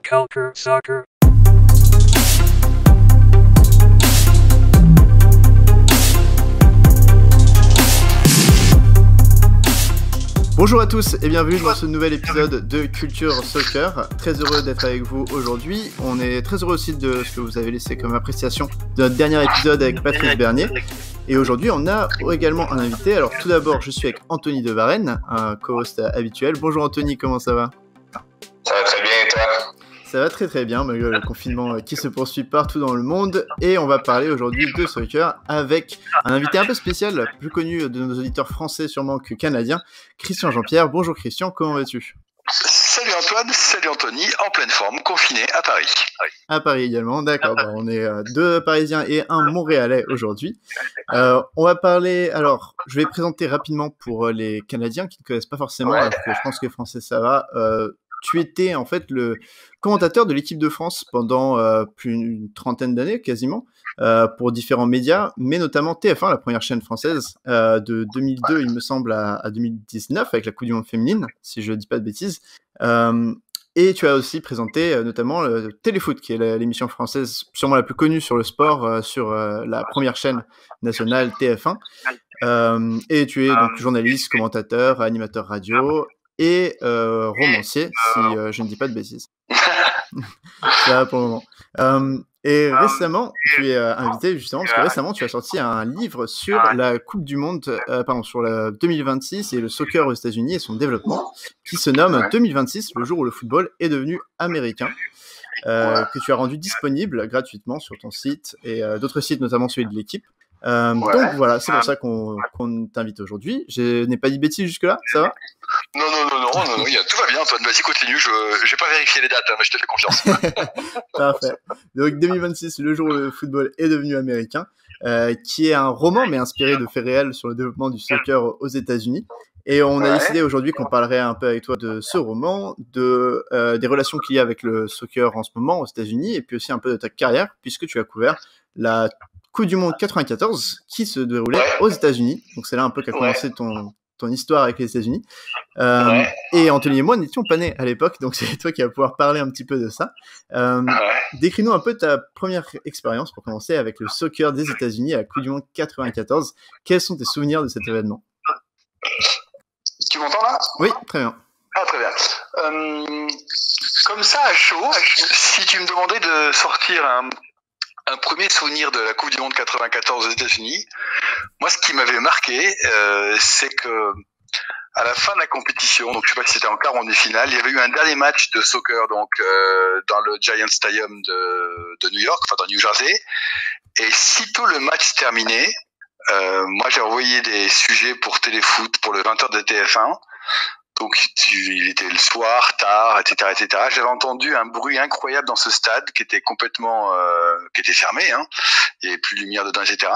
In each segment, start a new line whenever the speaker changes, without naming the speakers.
Culture Soccer.
Bonjour à tous et bienvenue dans ce nouvel épisode de Culture Soccer. Très heureux d'être avec vous aujourd'hui. On est très heureux aussi de ce que vous avez laissé comme appréciation de notre dernier épisode avec Patrice Bernier. Et aujourd'hui, on a également un invité. Alors tout d'abord, je suis avec Anthony de Varenne, un co-host habituel. Bonjour Anthony, comment ça va ?
Ça va très bien et toi ?
Ça va très très bien malgré le confinement qui se poursuit partout dans le monde, et on va parler aujourd'hui de soccer avec un invité un peu spécial, plus connu de nos auditeurs français sûrement que canadiens, Christian Jean-Pierre. Bonjour Christian, comment vas-tu ?
Salut Antoine, salut Anthony, en pleine forme, confiné à Paris.
À Paris également, d'accord, on est deux Parisiens et un Montréalais aujourd'hui. On va parler, alors je vais présenter rapidement pour les Canadiens qui ne connaissent pas forcément, alors que je pense que les Français ça va. Tu étais en fait le commentateur de l'équipe de France pendant plus d'une trentaine d'années quasiment, pour différents médias, mais notamment TF1, la première chaîne française, de 2002 il me semble à 2019 avec la Coupe du Monde féminine, si je dis pas de bêtises. Et tu as aussi présenté notamment le Téléfoot, qui est l'émission française sûrement la plus connue sur le sport, sur la première chaîne nationale TF1. Et tu es donc journaliste, commentateur, animateur radio et romancier, si je ne dis pas de bêtises. Ça va pour le moment. Et récemment, tu es invité justement, parce que récemment, tu as sorti un livre sur la Coupe du Monde, sur la 2026 et le soccer aux États-Unis et son développement, qui se nomme 2026, le jour où le football est devenu américain, que tu as rendu disponible gratuitement sur ton site et d'autres sites, notamment celui de l'équipe. Donc voilà, c'est pour ça qu'on t'invite aujourd'hui. Je n'ai pas dit bêtises jusque-là, ça va ?
Non, tout va bien Antoine, vas-y continue, je n'ai pas vérifié les dates, mais je te fais confiance.
Parfait. Donc 2026, le jour où le football est devenu américain, qui est un roman mais inspiré de faits réels sur le développement du soccer aux États-Unis. Et on a décidé aujourd'hui qu'on parlerait un peu avec toi de ce roman, des relations qu'il y a avec le soccer en ce moment aux États-Unis, et puis aussi un peu de ta carrière, puisque tu as couvert la Coupe du Monde 94 qui se déroulait aux États-Unis. Donc c'est là un peu qu'a commencé ton histoire avec les États-Unis. Et Anthony et moi n'étions pas nés à l'époque, donc c'est toi qui vas pouvoir parler un petit peu de ça. Décris-nous un peu ta première expérience pour commencer avec le soccer des États-Unis à la Coupe du Monde 94. Quels sont tes souvenirs de cet événement ?
Tu m'entends là ?
Oui, très bien.
Ah, très bien. Comme ça, à chaud, si tu me demandais de sortir un premier souvenir de la Coupe du Monde 94 aux États-Unis, moi, ce qui m'avait marqué, c'est que à la fin de la compétition, donc je sais pas si c'était en quart ou en demi-finale, il y avait eu un dernier match de soccer donc dans le Giant Stadium de New York, enfin dans New Jersey, et sitôt le match se terminait, moi j'ai envoyé des sujets pour Téléfoot pour le 20h de TF1. Donc il était le soir, tard, etc., etc. J'avais entendu un bruit incroyable dans ce stade qui était complètement, qui était fermé, hein. Il y avait plus de lumière dedans, etc.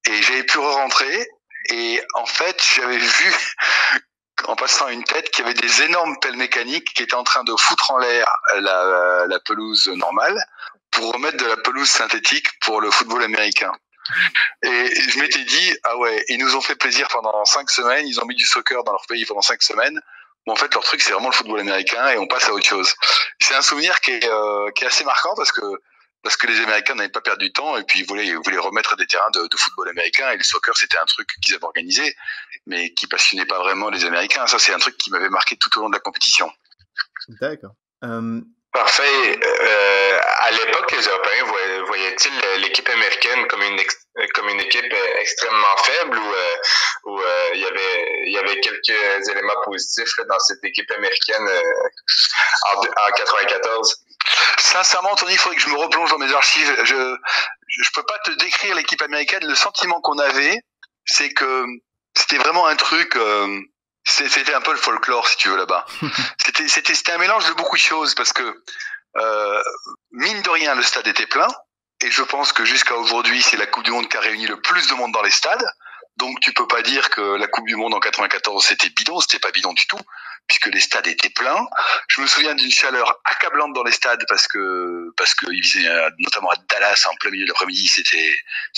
Et j'avais pu re-rentrer. Et en fait, j'avais vu, en passant une tête, qu'il y avait des énormes pelles mécaniques qui étaient en train de foutre en l'air la pelouse normale pour remettre de la pelouse synthétique pour le football américain. Et je m'étais dit, ah ouais, ils nous ont fait plaisir pendant 5 semaines, ils ont mis du soccer dans leur pays pendant 5 semaines. Bon, en fait, leur truc, c'est vraiment le football américain et on passe à autre chose. C'est un souvenir qui est assez marquant parce que les Américains n'avaient pas perdu de temps et puis ils voulaient remettre des terrains de football américain, et le soccer, c'était un truc qu'ils avaient organisé, mais qui passionnait pas vraiment les Américains. Ça, c'est un truc qui m'avait marqué tout au long de la compétition.
D'accord.
Parfait. À l'époque, les Européens voyaient-ils l'équipe américaine comme une équipe extrêmement faible, ou il y avait quelques éléments positifs là, dans cette équipe américaine en 94? Sincèrement, Anthony, il faudrait que je me replonge dans mes archives. Je peux pas te décrire l'équipe américaine. Le sentiment qu'on avait, c'est que c'était vraiment un truc. C'était un peu le folklore, si tu veux, là-bas. C'était un mélange de beaucoup de choses, parce que mine de rien, le stade était plein, et je pense que jusqu'à aujourd'hui, c'est la Coupe du Monde qui a réuni le plus de monde dans les stades. Donc tu peux pas dire que la Coupe du Monde en 94 c'était bidon, c'était pas bidon du tout, puisque les stades étaient pleins. Je me souviens d'une chaleur accablante dans les stades parce que il faisait, notamment à Dallas en plein milieu de l'après-midi, c'est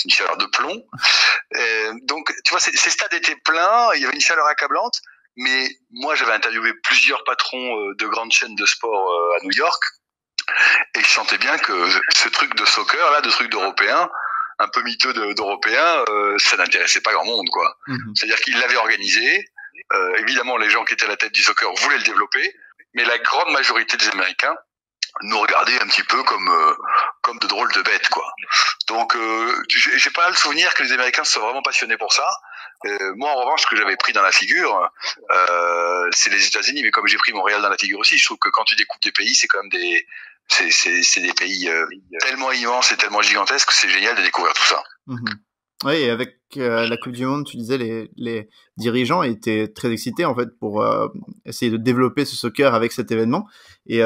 une chaleur de plomb. Donc tu vois, ces stades étaient pleins, il y avait une chaleur accablante. Mais moi, j'avais interviewé plusieurs patrons de grandes chaînes de sport à New York, Et je sentais bien que ce truc de soccer là, de truc d'européen, un peu miteux d'européen, ça n'intéressait pas grand monde, quoi. C'est-à-dire qu'ils l'avaient organisé. Évidemment, les gens qui étaient à la tête du soccer voulaient le développer, mais la grande majorité des Américains nous regardaient un petit peu comme de drôles de bêtes, quoi. Donc, j'ai pas le souvenir que les Américains se soient vraiment passionnés pour ça. Moi, en revanche, ce que j'avais pris dans la figure, c'est les États-Unis, mais comme j'ai pris Montréal dans la figure aussi, je trouve que quand tu découpes des pays, c'est quand même c'est des pays tellement immenses et tellement gigantesques que c'est génial de découvrir tout ça.
Oui, et avec la Coupe du Monde, tu disais, les dirigeants étaient très excités en fait pour essayer de développer ce soccer avec cet événement. Et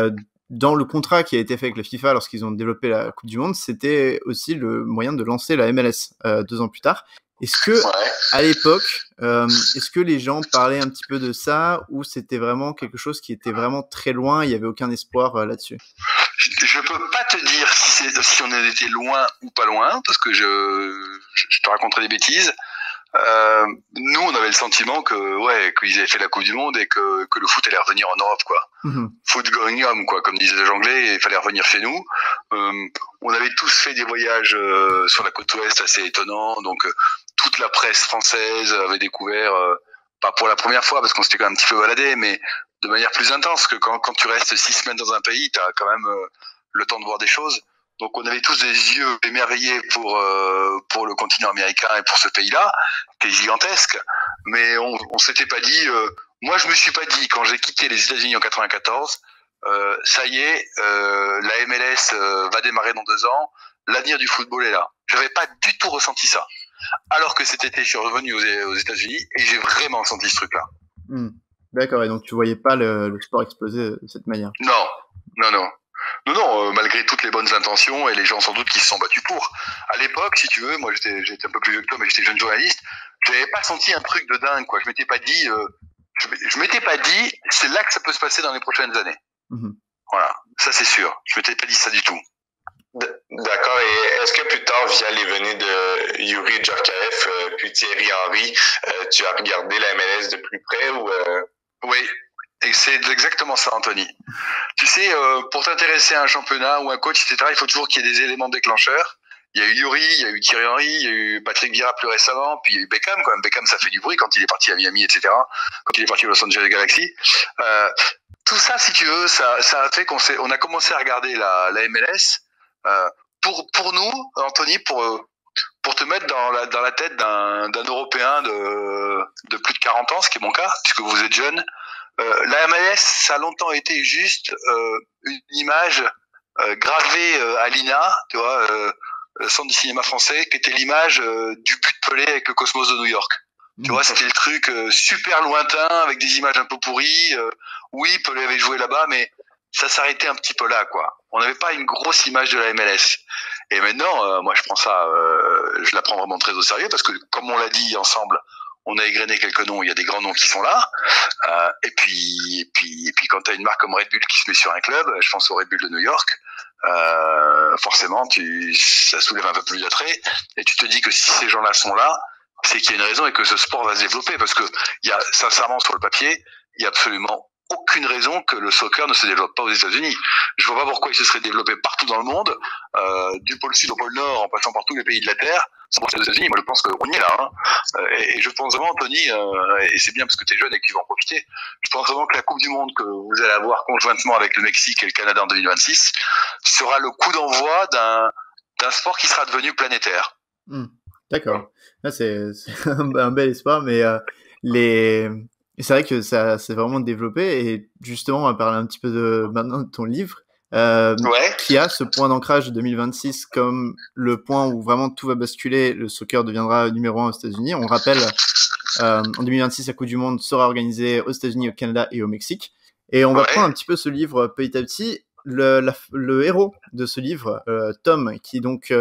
dans le contrat qui a été fait avec la FIFA lorsqu'ils ont développé la Coupe du Monde, c'était aussi le moyen de lancer la MLS 2 ans plus tard. Est-ce que, à l'époque, est-ce que les gens parlaient un petit peu de ça ou c'était vraiment quelque chose qui était vraiment très loin, il n'y avait aucun espoir là-dessus?
Je peux pas te dire si on était loin ou pas loin, parce que je te raconterai des bêtises. Nous, on avait le sentiment qu'ils avaient fait la Coupe du Monde et que le foot allait revenir en Europe, quoi. Foot going home, quoi, comme disaient les Anglais, et il fallait revenir chez nous. On avait tous fait des voyages sur la côte ouest assez étonnants, donc toute la presse française avait découvert, pas pour la première fois, parce qu'on s'était quand même un petit peu baladé, mais de manière plus intense, que quand tu restes 6 semaines dans un pays, t'as quand même le temps de voir des choses. Donc on avait tous des yeux émerveillés pour le continent américain et pour ce pays-là, qui est gigantesque. Mais on s'était pas dit. Moi, je me suis pas dit quand j'ai quitté les États-Unis en 94. Ça y est, la MLS va démarrer dans 2 ans. L'avenir du football est là. J'avais pas du tout ressenti ça. Alors que cet été, je suis revenu aux États-Unis et j'ai vraiment senti ce truc-là.
D'accord. Et donc tu voyais pas le sport exploser de cette manière?
Non, malgré toutes les bonnes intentions et les gens sans doute qui se sont battus pour. À l'époque, si tu veux, moi j'étais un peu plus vieux que toi, mais j'étais jeune journaliste, j'avais pas senti un truc de dingue, quoi. Je m'étais pas dit, c'est là que ça peut se passer dans les prochaines années. Voilà, ça c'est sûr. Je m'étais pas dit ça du tout.
D'accord. Et est-ce que plus tard, via les venues de Youri Djorkaeff puis Thierry Henry, tu as regardé la MLS de plus près ou
Oui. Et c'est exactement ça, Anthony. Tu sais, pour t'intéresser à un championnat ou un coach, etc., il faut toujours qu'il y ait des éléments déclencheurs. Il y a eu Youri, il y a eu Thierry Henry, il y a eu Patrick Vieira plus récemment, puis il y a eu Beckham, quand même. Beckham, ça fait du bruit quand il est parti à Miami, etc., quand il est parti au Los Angeles Galaxy. Tout ça, si tu veux, ça a fait on a commencé à regarder la MLS. Pour nous, Anthony, pour te mettre dans la tête d'un Européen de plus de 40 ans, ce qui est mon cas, puisque vous êtes jeune, la MLS, ça a longtemps été juste une image gravée à l'INA, tu vois, le centre du cinéma français, qui était l'image du but Pelé avec le Cosmos de New York. Tu vois, c'était le truc super lointain, avec des images un peu pourries. Oui, Pelé avait joué là-bas, mais ça s'arrêtait un petit peu là, quoi. On n'avait pas une grosse image de la MLS. Et maintenant, moi, je prends ça, je la prends vraiment très au sérieux, parce que, comme on l'a dit ensemble, on a égrené quelques noms, il y a des grands noms qui sont là. Et puis, quand tu as une marque comme Red Bull qui se met sur un club, je pense au Red Bull de New York, forcément, ça soulève un peu plus d'attrait. Et tu te dis que si ces gens-là sont là, c'est qu'il y a une raison et que ce sport va se développer. Parce que, sincèrement, sur le papier, il y a absolument aucune raison que le soccer ne se développe pas aux États-Unis. Je vois pas pourquoi il se serait développé partout dans le monde, du pôle sud au pôle nord, en passant par tous les pays de la Terre. Aux États-Unis, moi je pense qu'on y est là. Et je pense vraiment, Anthony, et c'est bien parce que tu es jeune et que tu vas en profiter, je pense vraiment que la Coupe du Monde que vous allez avoir conjointement avec le Mexique et le Canada en 2026 sera le coup d'envoi d'un sport qui sera devenu planétaire.
D'accord. Là, c'est un bel espoir, mais c'est vrai que ça s'est vraiment développé, et justement, on va parler un petit peu maintenant de ton livre, qui a ce point d'ancrage de 2026 comme le point où vraiment tout va basculer, le soccer deviendra numéro 1 aux États-Unis. On rappelle, en 2026, la Coupe du Monde sera organisée aux États-Unis, au Canada et au Mexique. Et on va prendre un petit peu ce livre petit à petit. Le héros de ce livre, Tom, qui donc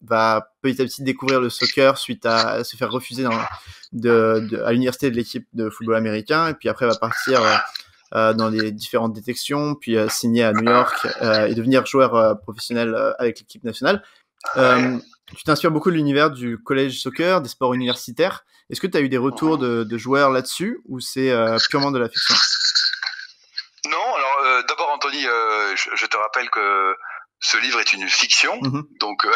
va petit à petit découvrir le soccer suite à se faire refuser à l'université de l'équipe de football américain, et puis après va partir dans les différentes détections, puis signer à New York et devenir joueur professionnel avec l'équipe nationale. Tu t'inspires beaucoup de l'univers du college soccer, des sports universitaires. Est-ce que tu as eu des retours de joueurs là-dessus, ou c'est purement de la fiction?
Non, alors d'abord Anthony, je te rappelle que ce livre est une fiction, donc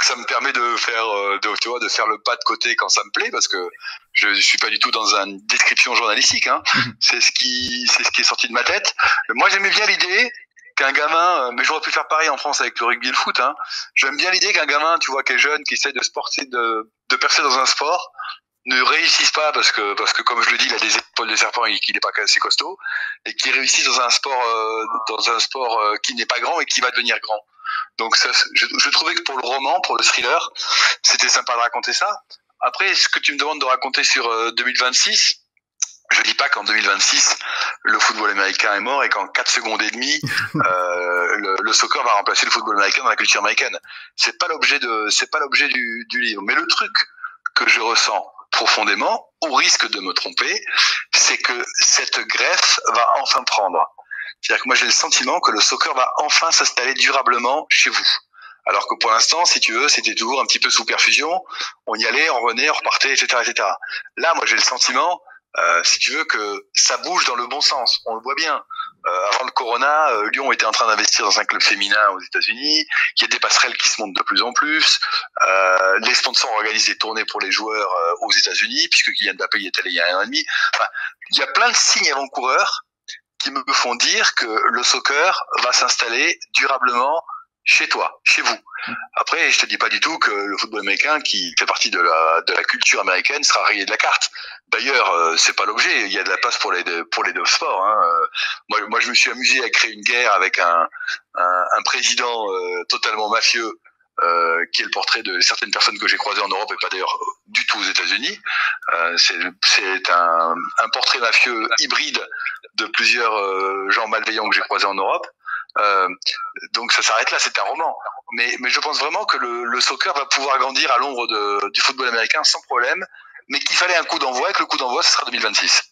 ça me permet de faire de faire le pas de côté quand ça me plaît, parce que je suis pas du tout dans une description journalistique, hein. C'est ce qui est sorti de ma tête. Moi, j'aimais bien l'idée qu'un gamin, mais j'aurais pu faire pareil en France avec le rugby et le foot, hein. J'aime bien l'idée qu'un gamin, tu vois, qui est jeune, qui essaie de percer dans un sport, ne réussissent pas parce que comme je le dis, il a des épaules de serpent et qu'il n'est pas assez costaud, et qui réussissent dans un sport qui n'est pas grand et qui va devenir grand. Donc ça, je trouvais que pour le roman, pour le thriller, c'était sympa de raconter ça. Après, ce que tu me demandes de raconter sur 2026, je dis pas qu'en 2026 le football américain est mort et qu'en 4 secondes et demie le soccer va remplacer le football américain dans la culture américaine. C'est pas l'objet du livre. Mais le truc que je ressens profondément, au risque de me tromper, c'est que cette greffe va enfin prendre. C'est-à-dire que moi j'ai le sentiment que le soccer va enfin s'installer durablement chez vous. Alors que pour l'instant, si tu veux, c'était toujours un petit peu sous perfusion. On y allait, on revenait, on repartait, etc., etc. Là, moi j'ai le sentiment, si tu veux, que ça bouge dans le bon sens. On le voit bien. Avant le corona, Lyon était en train d'investir dans un club féminin aux États-Unis. Il y a des passerelles qui se montent de plus en plus. Les sponsors organisent des tournées pour les joueurs aux États-Unis, puisque Kylian Mbappé y est allé il y a 1 an et demi. Enfin, il y a plein de signes avant-coureurs qui me font dire que le soccer va s'installer durablement chez toi, chez vous. Après, je te dis pas du tout que le football américain, qui fait partie de la culture américaine, sera rayé de la carte. D'ailleurs, c'est pas l'objet. Il y a de la place pour les deux sports, hein. Moi, je me suis amusé à créer une guerre avec un président totalement mafieux, qui est le portrait de certaines personnes que j'ai croisées en Europe et pas d'ailleurs du tout aux États-Unis. C'est un portrait mafieux hybride de plusieurs gens malveillants que j'ai croisés en Europe. Donc ça s'arrête là, c'est un roman. Mais je pense vraiment que le soccer va pouvoir grandir à l'ombre du football américain sans problème, mais qu'il fallait un coup d'envoi, et que le coup d'envoi, ce sera 2026.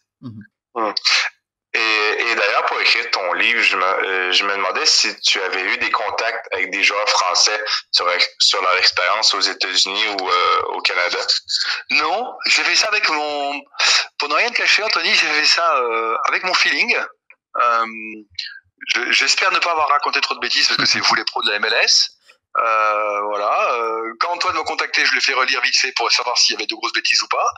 Et d'ailleurs, pour écrire ton livre, je me demandais si tu avais eu des contacts avec des joueurs français sur leur expérience aux États-Unis ou au Canada.
Non, j'ai fait ça avec mon... Pour ne rien te cacher, Anthony, j'ai fait ça avec mon feeling. J'espère ne pas avoir raconté trop de bêtises parce que c'est vous les pros de la MLS. Voilà. Quand Antoine m'a contacté, je l'ai fait relire vite fait pour savoir s'il y avait de grosses bêtises ou pas.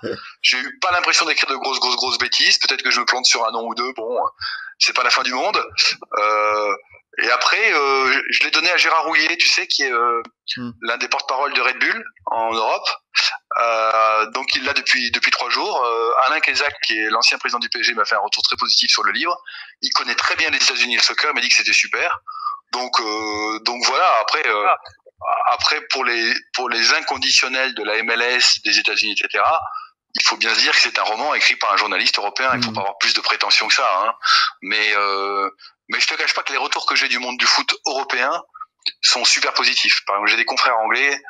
J'ai eu pas l'impression d'écrire de grosses bêtises. Peut-être que je me plante sur un nom ou deux. Bon, c'est pas la fin du monde. Et après, je l'ai donné à Gérard Rouillet, tu sais, qui est l'un des porte-parole de Red Bull en Europe. Donc il l'a depuis 3 jours. Alain Kézac, qui est l'ancien président du PSG, m'a fait un retour très positif sur le livre. Il connaît très bien les États-Unis et le soccer, il m'a dit que c'était super. Donc voilà. Après pour les inconditionnels de la MLS, des États-Unis, etc., il faut bien se dire que c'est un roman écrit par un journaliste européen. Il faut pas avoir plus de prétention que ça, hein. Mais je te cache pas que les retours que j'ai du monde du foot européen sont super positifs. Par exemple, j'ai des confrères anglais,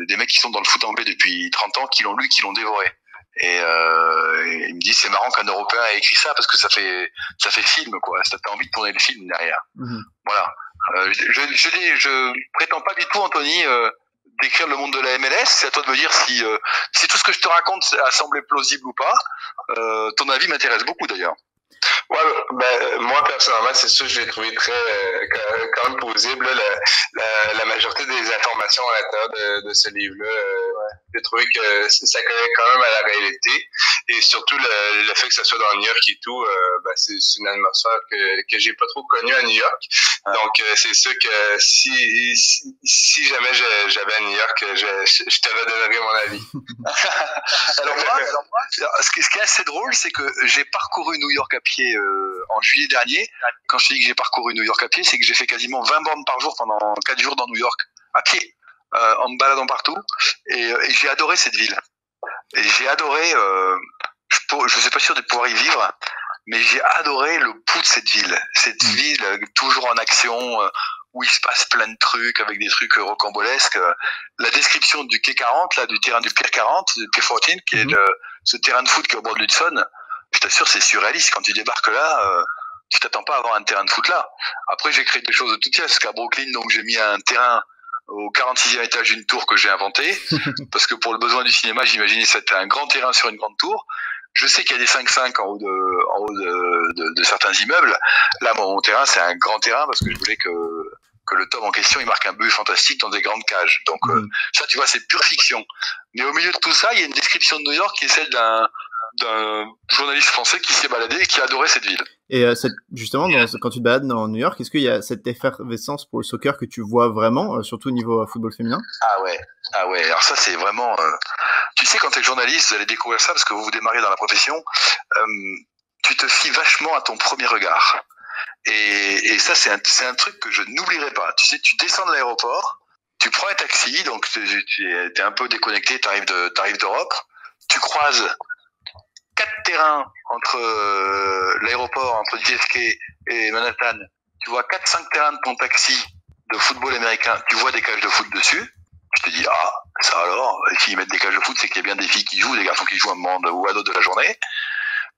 des mecs qui sont dans le foot anglais depuis 30 ans, qui l'ont lu, qui l'ont dévoré. Et ils me disent c'est marrant qu'un Européen ait écrit ça parce que ça fait film, quoi. Ça t'a envie de tourner le film derrière. Voilà. Je prétends pas du tout, Anthony, décrire le monde de la MLS. C'est à toi de me dire si tout ce que je te raconte a semblé plausible ou pas. Ton avis m'intéresse beaucoup d'ailleurs.
Ouais, moi personnellement, c'est sûr que j'ai trouvé très quand même plausible la majorité des informations à l'intérieur de ce livre-là. J'ai trouvé que ça collait quand même à la réalité, et surtout le fait que ça soit dans New York et tout, c'est une atmosphère que j'ai pas trop connue à New York. Donc c'est sûr que si jamais j'avais à New York, je te redonnerais mon avis.
Alors moi, ce qui est assez drôle, c'est que j'ai parcouru New York à pied en juillet dernier. Quand je te dis que j'ai parcouru New York à pied, c'est que j'ai fait quasiment 20 bornes par jour pendant 4 jours dans New York, à pied, en me baladant partout. Et j'ai adoré cette ville. Et j'ai adoré, je suis pas sûr de pouvoir y vivre, mais j'ai adoré le pouls de cette ville. Cette ville toujours en action, où il se passe plein de trucs, avec des trucs rocambolesques. La description du quai 40, là, du terrain du Pier 40, du Pier 14, qui est ce terrain de foot qui est au bord de l'Hudson, je t'assure, c'est surréaliste. Quand tu débarques là, tu t'attends pas à avoir un terrain de foot là. Après, j'ai créé des choses de toutes pièces, qu'à Brooklyn, donc j'ai mis un terrain au 46e étage d'une tour que j'ai inventé, parce que pour le besoin du cinéma, j'imaginais c'était un grand terrain sur une grande tour. Je sais qu'il y a des 5-5 en haut de certains immeubles. Là, mon terrain, c'est un grand terrain parce que je voulais que le tome en question, il marque un but fantastique dans des grandes cages. Donc ça, tu vois, c'est pure fiction. Mais au milieu de tout ça, il y a une description de New York qui est celle d'un journaliste français qui s'est baladé et qui adorait cette ville.
Et justement, quand tu te balades dans New York, est-ce qu'il y a cette effervescence pour le soccer que tu vois vraiment, surtout au niveau football féminin?
Ah ouais. Alors ça, c'est vraiment... tu sais, quand t'es journaliste, vous allez découvrir ça parce que vous démarrez dans la profession, tu te fies vachement à ton premier regard. Et ça, c'est un truc que je n'oublierai pas. Tu sais, tu descends de l'aéroport, tu prends un taxi, donc tu es un peu déconnecté, t'arrives d'Europe, tu croises 4 terrains entre l'aéroport, entre JFK et Manhattan. Tu vois 4-5 terrains de ton taxi de football américain, tu vois des cages de foot dessus. Tu te dis, ah, ça alors, s'ils mettent des cages de foot, c'est qu'il y a bien des filles qui jouent, des garçons qui jouent à un moment ou à d'autres de la journée.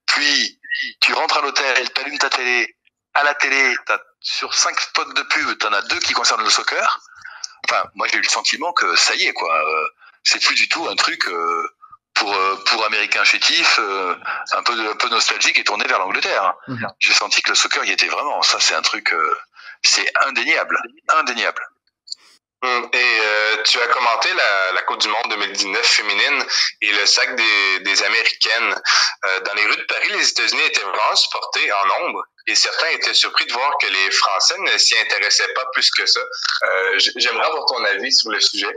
Puis, tu rentres à l'hôtel, t'allumes ta télé. À la télé, sur 5 spots de pub, t'en as 2 qui concernent le soccer. Enfin, moi, j'ai eu le sentiment que ça y est, quoi. C'est plus du tout un truc pour Américains chétifs, un peu nostalgique et tourné vers l'Angleterre. J'ai senti que le soccer y était vraiment. Ça, c'est un truc, c'est indéniable.
Et tu as commenté la Coupe du Monde 2019 féminine et le sac des Américaines. Dans les rues de Paris, les États-Unis étaient vraiment supportés en nombre et certains étaient surpris de voir que les Français ne s'y intéressaient pas plus que ça. J'aimerais avoir ton avis sur le sujet.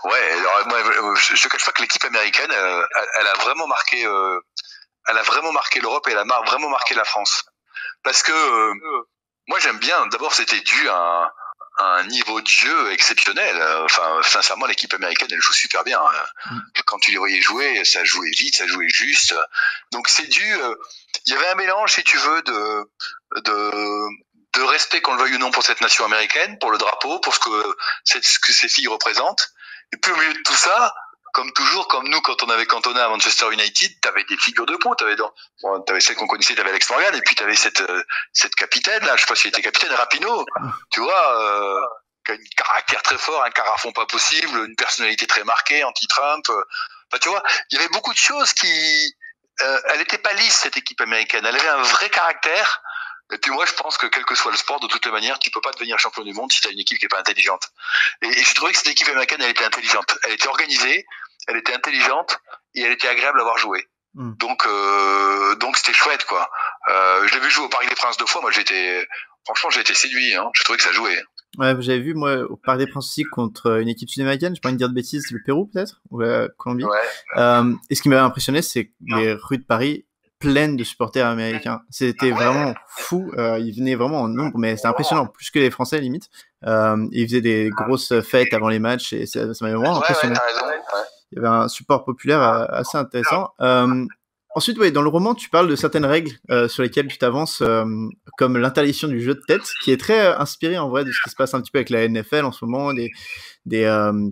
Ouais, alors moi, je te cache pas que l'équipe américaine, elle a vraiment marqué l'Europe et elle a vraiment marqué la France. Parce que moi j'aime bien. D'abord, c'était dû à un niveau de jeu exceptionnel. Enfin, sincèrement, l'équipe américaine, elle joue super bien. Quand tu les voyais jouer, ça jouait vite, ça jouait juste. Donc c'est dû. Il y avait un mélange, si tu veux, de respect, qu'on le veuille ou non, pour cette nation américaine, pour le drapeau, pour ce que ces filles représentent. Et puis au milieu de tout ça, comme toujours, comme nous, quand on avait cantonné à Manchester United, t'avais des figures de proue, t'avais celle qu'on connaissait, t'avais Alex Morgan, et puis t'avais cette capitaine, là, je sais pas si elle était capitaine, Rapinoe, tu vois, qui a un caractère très fort, un carafon pas possible, une personnalité très marquée, anti-Trump, enfin, tu vois, il y avait beaucoup de choses elle était pas lisse, cette équipe américaine, elle avait un vrai caractère. Et puis moi, je pense que quel que soit le sport, de toutes les manières, tu peux pas devenir champion du monde si tu as une équipe qui est pas intelligente. Et j'ai trouvé que cette équipe américaine, elle était intelligente. Elle était organisée, elle était intelligente et elle était agréable à voir jouer. Donc c'était chouette, quoi. Je l'ai vu jouer au Parc des Princes 2 fois. Moi, franchement, j'ai été séduit. Hein. J'ai trouvé que ça jouait.
Ouais, j'avais vu, moi, au Parc des Princes aussi, contre une équipe sud-américaine, je peux pas dire de bêtises, le Pérou, peut-être, ou la Colombie.
Ouais.
Et ce qui m'avait impressionné, c'est que les rues de Paris, pleines de supporters américains. C'était vraiment fou. Ils venaient vraiment en nombre, mais c'était impressionnant, plus que les Français, limite. Ils faisaient des grosses fêtes avant les matchs, et ça m'avait vraiment impressionné. Il y avait un support populaire assez intéressant. Ensuite, dans le roman, tu parles de certaines règles sur lesquelles tu t'avances, comme l'interdiction du jeu de tête, qui est très inspiré en vrai de ce qui se passe un petit peu avec la NFL en ce moment, des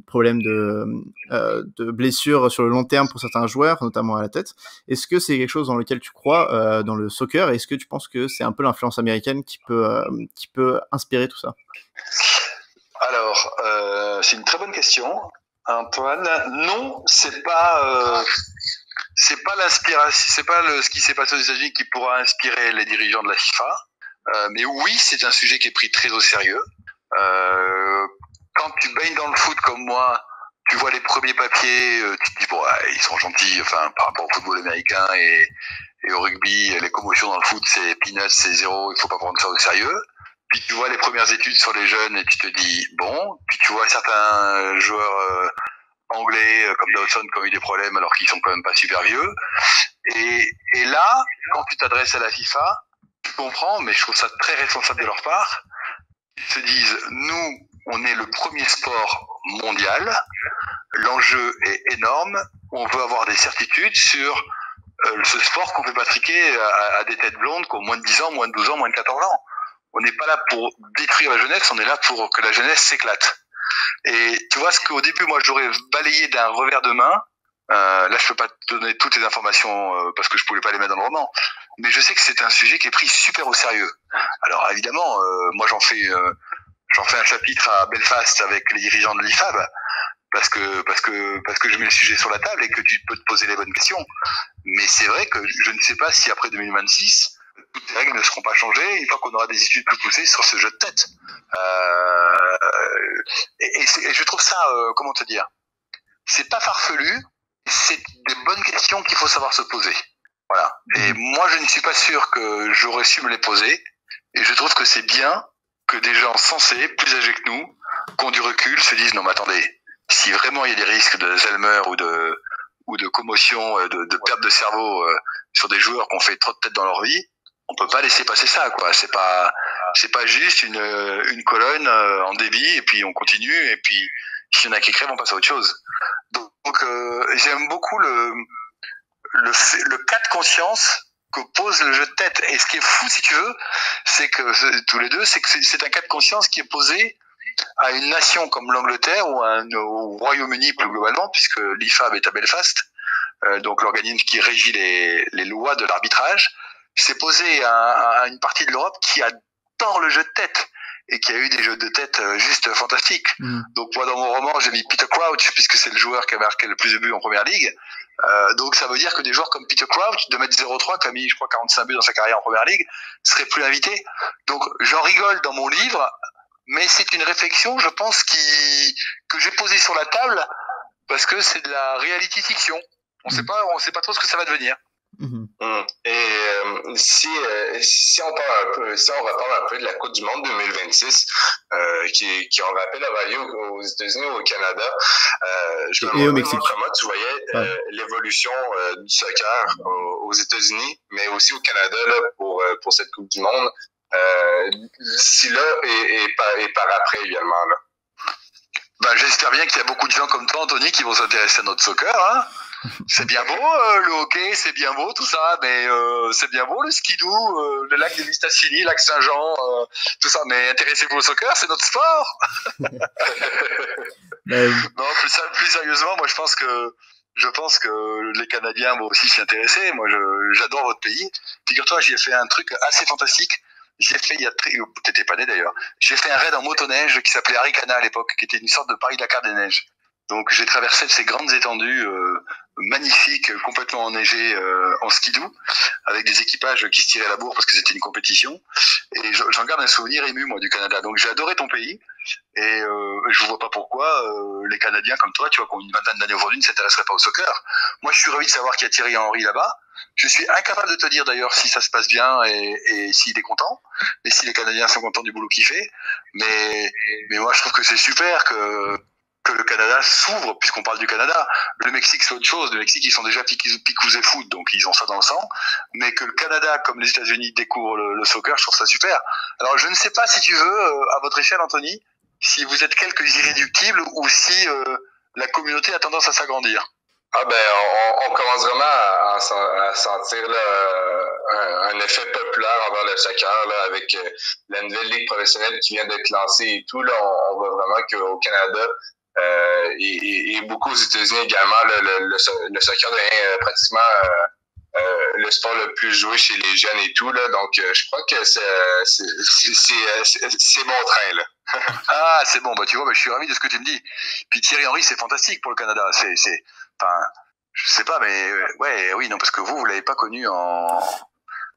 problèmes de blessures sur le long terme pour certains joueurs, notamment à la tête. Est-ce que c'est quelque chose dans lequel tu crois dans le soccer? Est-ce que tu penses que c'est un peu l'influence américaine qui peut inspirer tout ça?
Alors, c'est une très bonne question, Antoine. Non, c'est pas l'inspiration, c'est pas ce qui s'est passé aux États-Unis qui pourra inspirer les dirigeants de la FIFA. Mais oui, c'est un sujet qui est pris très au sérieux. Quand tu baignes dans le foot comme moi, tu vois les premiers papiers, tu te dis bon, ouais, ils sont gentils. Enfin, par rapport au football américain et au rugby, les commotions dans le foot, c'est peanuts, c'est zéro. Il faut pas prendre ça au sérieux. Puis tu vois les premières études sur les jeunes et tu te dis bon. Puis tu vois certains joueurs anglais comme Dawson qui ont eu des problèmes alors qu'ils sont quand même pas super vieux. Et là, quand tu t'adresses à la FIFA, tu comprends, mais je trouve ça très responsable de leur part. Ils se disent, nous, on est le premier sport mondial, l'enjeu est énorme, on veut avoir des certitudes sur ce sport qu'on fait pratiquer à des têtes blondes qui ont moins de 10 ans, moins de 12 ans, moins de 14 ans. On n'est pas là pour détruire la jeunesse, on est là pour que la jeunesse s'éclate. Et tu vois, ce qu'au début, moi, j'aurais balayé d'un revers de main, là, je peux pas te donner toutes les informations parce que je pouvais pas les mettre dans le roman, mais je sais que c'est un sujet qui est pris super au sérieux. Alors, évidemment, moi, j'en fais un chapitre à Belfast avec les dirigeants de l'IFAB parce que je mets le sujet sur la table et que tu peux te poser les bonnes questions. Mais c'est vrai que je ne sais pas si après 2026, toutes les règles ne seront pas changées une fois qu'on aura des études plus poussées sur ce jeu de tête. Et je trouve ça, comment te dire, c'est pas farfelu, c'est des bonnes questions qu'il faut savoir se poser. Voilà. Et moi, je ne suis pas sûr que j'aurais su me les poser. Et je trouve que c'est bien que des gens sensés, plus âgés que nous, qui ont du recul, se disent non, mais attendez, si vraiment il y a des risques de Alzheimer ou de commotion, de perte de cerveau sur des joueurs qui ont fait trop de tête dans leur vie, on peut pas laisser passer ça, quoi. C'est pas juste une colonne en débit et puis on continue et puis s'il y en a qui crèvent, on passe à autre chose. Donc j'aime beaucoup le cas de conscience que pose le jeu de tête. Et ce qui est fou, si tu veux, c'est que tous les deux, c'est que c'est un cas de conscience qui est posé à une nation comme l'Angleterre ou au Royaume-Uni plus globalement, puisque l'IFAB est à Belfast, donc l'organisme qui régit les lois de l'arbitrage. C'est posé à une partie de l'Europe qui adore le jeu de tête et qui a eu des jeux de tête juste fantastiques. Donc moi dans mon roman j'ai mis Peter Crouch puisque c'est le joueur qui a marqué le plus de buts en première ligue. Donc ça veut dire que des joueurs comme Peter Crouch, de mettre 0-3, qui a mis je crois 45 buts dans sa carrière en première ligue, seraient plus invités. Donc j'en rigole dans mon livre, mais c'est une réflexion je pense que j'ai posée sur la table parce que c'est de la reality fiction. On sait pas trop ce que ça va devenir.
Et si on reparle un peu de la Coupe du Monde 2026, qui on rappelle aura lieu aux États-Unis ou au Canada, je me demandais comment tu voyais l'évolution du soccer aux États-Unis, mais aussi au Canada là, pour cette Coupe du Monde, d'ici là et par après également là.
Ben, j'espère bien qu'il y a beaucoup de gens comme toi, Anthony, qui vont s'intéresser à notre soccer, hein. C'est bien beau le hockey, c'est bien beau tout ça, mais c'est bien beau le skidoo, le lac des Mistassini, lac Saint-Jean, tout ça. Mais intéressez-vous au soccer, c'est notre sport. Non, plus sérieusement, moi je pense que les Canadiens vont aussi s'y intéresser. Moi, j'adore votre pays. Figure-toi, j'y ai fait un truc assez fantastique. T'étais pas né d'ailleurs. J'ai fait un raid en motoneige qui s'appelait Arikana à l'époque, qui était une sorte de Paris-Dakar des neiges. Donc j'ai traversé ces grandes étendues magnifiques, complètement enneigées en skidoo, avec des équipages qui se tiraient la bourre parce que c'était une compétition. Et j'en garde un souvenir ému, moi, du Canada. Donc j'ai adoré ton pays. Et je vois pas pourquoi les Canadiens comme toi, tu vois, qui ont une vingtaine d'années aujourd'hui, ne s'intéresseraient pas au soccer. Moi, je suis ravi de savoir qu'il y a Thierry Henry là-bas. Je suis incapable de te dire d'ailleurs si ça se passe bien et s'il est content, et si les Canadiens sont contents du boulot qu'il fait. Mais moi, je trouve que c'est super que le Canada s'ouvre, puisqu'on parle du Canada. Le Mexique, c'est autre chose. Le Mexique, ils sont déjà picousés foot, donc ils ont ça dans le sang. Mais que le Canada, comme les États-Unis, découvre le soccer, je trouve ça super. Alors, je ne sais pas si tu veux, à votre échelle, Anthony, si vous êtes quelques irréductibles ou si la communauté a tendance à s'agrandir.
Ah ben, on commence vraiment à sentir là, un effet populaire envers le soccer là, avec la nouvelle ligue professionnelle qui vient d'être lancée et tout. Là, on voit vraiment qu'au Canada et beaucoup aux États-Unis également, là, le soccer devient pratiquement le sport le plus joué chez les jeunes et tout. Là, donc, je crois que c'est bon train là.
Ah, c'est bon. Bah tu vois, je suis ravi de ce que tu me dis. Puis Thierry Henry, c'est fantastique pour le Canada. Enfin, je sais pas, mais oui, non, parce que vous l'avez pas connu en.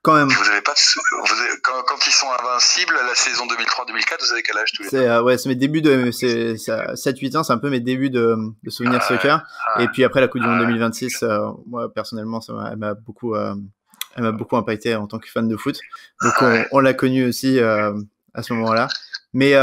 Quand même.
Vous avez pas quand ils sont invincibles, la saison 2003-2004, vous avez quel âge tous les
deux? C'est mes débuts c'est 7-8 ans, c'est un peu mes débuts de souvenirs soccer. Et puis après la Coupe du Monde 2026, moi personnellement, elle m'a beaucoup impacté en tant que fan de foot. Donc on l'a connu aussi à ce moment-là. Mais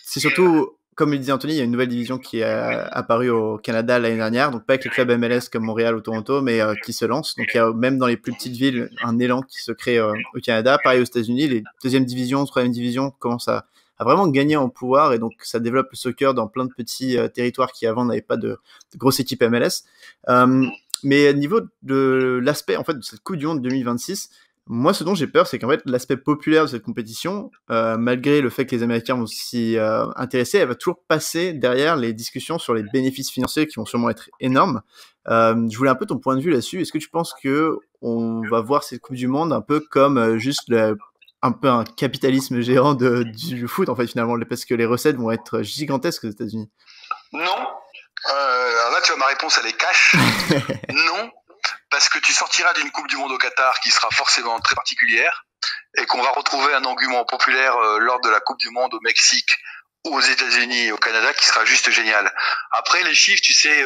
c'est surtout, comme le disait Anthony, il y a une nouvelle division qui est apparue au Canada l'année dernière, donc pas avec les clubs MLS comme Montréal ou Toronto, mais qui se lance. Donc il y a même dans les plus petites villes un élan qui se crée au Canada. Pareil aux États-Unis, les deuxième division, troisième division commencent à vraiment gagner en pouvoir et donc ça développe le soccer dans plein de petits territoires qui avant n'avaient pas de grosses équipes MLS. Mais au niveau de l'aspect en fait de cette Coupe du Monde 2026, moi, ce dont j'ai peur, c'est qu'en fait, l'aspect populaire de cette compétition, malgré le fait que les Américains vont s'y intéresser, elle va toujours passer derrière les discussions sur les bénéfices financiers qui vont sûrement être énormes. Je voulais un peu ton point de vue là-dessus. Est-ce que tu penses que on va voir cette Coupe du Monde un peu comme juste un peu un capitalisme géant du foot, en fait, finalement, parce que les recettes vont être gigantesques aux États-Unis?
Non. Alors là, tu vois, ma réponse, elle est cash. Non. Parce que tu sortiras d'une Coupe du Monde au Qatar qui sera forcément très particulière. et qu'on va retrouver un engouement populaire lors de la Coupe du Monde au Mexique, aux États-Unis et au Canada qui sera juste génial. Après les chiffres, tu sais,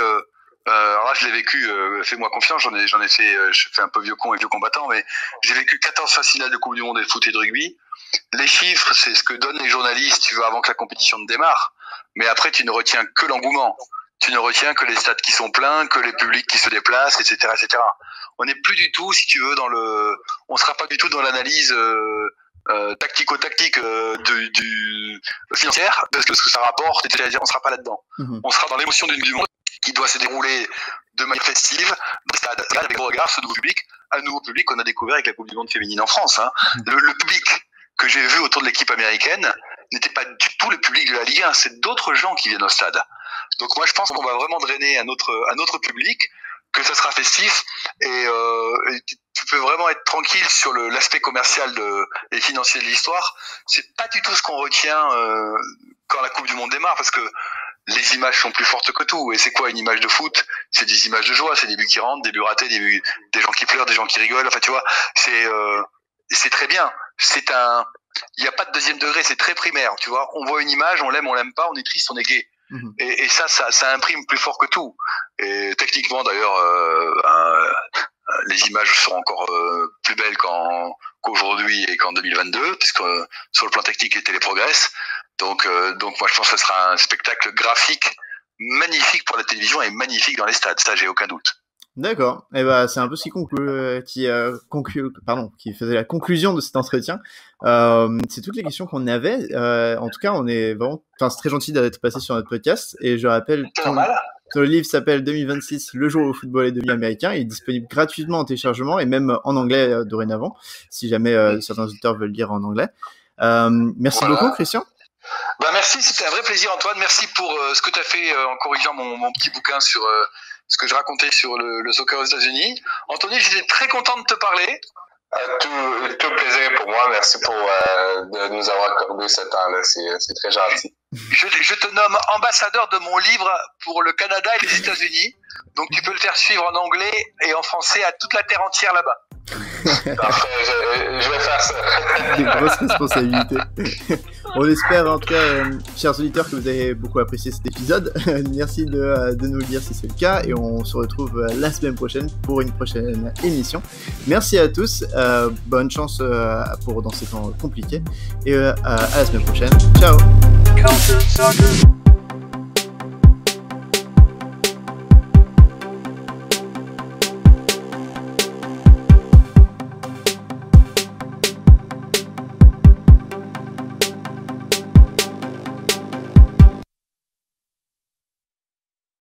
alors là je l'ai vécu, fais-moi confiance, j'en ai fait, je fais un peu vieux con et vieux combattant, mais j'ai vécu 14 phases finales de Coupe du Monde de foot et de rugby. Les chiffres, c'est ce que donnent les journalistes, tu vois, avant que la compétition ne démarre. Mais après, tu ne retiens que l'engouement. Tu ne retiens que les stades qui sont pleins, que les publics qui se déplacent, etc., etc. On n'est plus du tout, si tu veux, on sera pas du tout dans l'analyse tactico-tactique du financière de ce que ça rapporte, c'est-à-dire on sera pas là-dedans. On sera dans l'émotion du monde qui doit se dérouler de manière festive, dans le stade, avec gros regard, ce nouveau public, un nouveau public qu'on a découvert avec la Coupe du Monde féminine en France. Hein. Le public que j'ai vu autour de l'équipe américaine n'était pas du tout le public de la Ligue 1, c'est d'autres gens qui viennent au stade. Donc moi je pense qu'on va vraiment drainer un autre public, que ça sera festif et tu peux vraiment être tranquille sur l'aspect commercial et financier de l'histoire. C'est pas du tout ce qu'on retient quand la Coupe du Monde démarre, parce que les images sont plus fortes que tout. Et c'est quoi une image de foot? C'est des images de joie, c'est des buts qui rentrent, des buts ratés, des gens qui pleurent, des gens qui rigolent. Enfin tu vois, c'est très bien. Il n'y a pas de deuxième degré, c'est très primaire, tu vois. On voit une image, on l'aime pas, on est triste, on est gai. Et ça imprime plus fort que tout. Et techniquement, d'ailleurs, les images seront encore plus belles qu'aujourd'hui et qu'en 2022, puisque sur le plan technique, les télé progressent. Donc moi, je pense que ce sera un spectacle graphique magnifique pour la télévision et magnifique dans les stades. Ça, j'ai aucun doute.
D'accord. Et c'est un peu ce qui faisait la conclusion de cet entretien. C'est toutes les questions qu'on avait. En tout cas, on est vraiment, c'est très gentil d'être passé sur notre podcast. Et je rappelle, le livre s'appelle 2026, le jour où le football est devenu américain. Il est disponible gratuitement en téléchargement et même en anglais dorénavant, si jamais certains auditeurs veulent lire en anglais. Merci beaucoup, Christian.
Merci, c'était un vrai plaisir, Antoine. Merci pour ce que tu as fait en corrigeant mon petit bouquin sur ce que je racontais sur le soccer aux États-Unis. Anthony, j'étais très content de te parler.
Tout plaisir pour moi. Merci de nous avoir accordé ce temps-là. C'est très gentil.
Je te nomme ambassadeur de mon livre pour le Canada et les États-Unis. Donc tu peux le faire suivre en anglais et en français à toute la terre entière là-bas.
Parfait, je vais faire ça.
Des grosses responsabilités. On espère en tout cas, chers auditeurs, que vous avez beaucoup apprécié cet épisode. Merci de nous le dire si c'est le cas, et on se retrouve la semaine prochaine pour une prochaine émission. Merci à tous, bonne chance dans ces temps compliqués, et à la semaine prochaine. Ciao.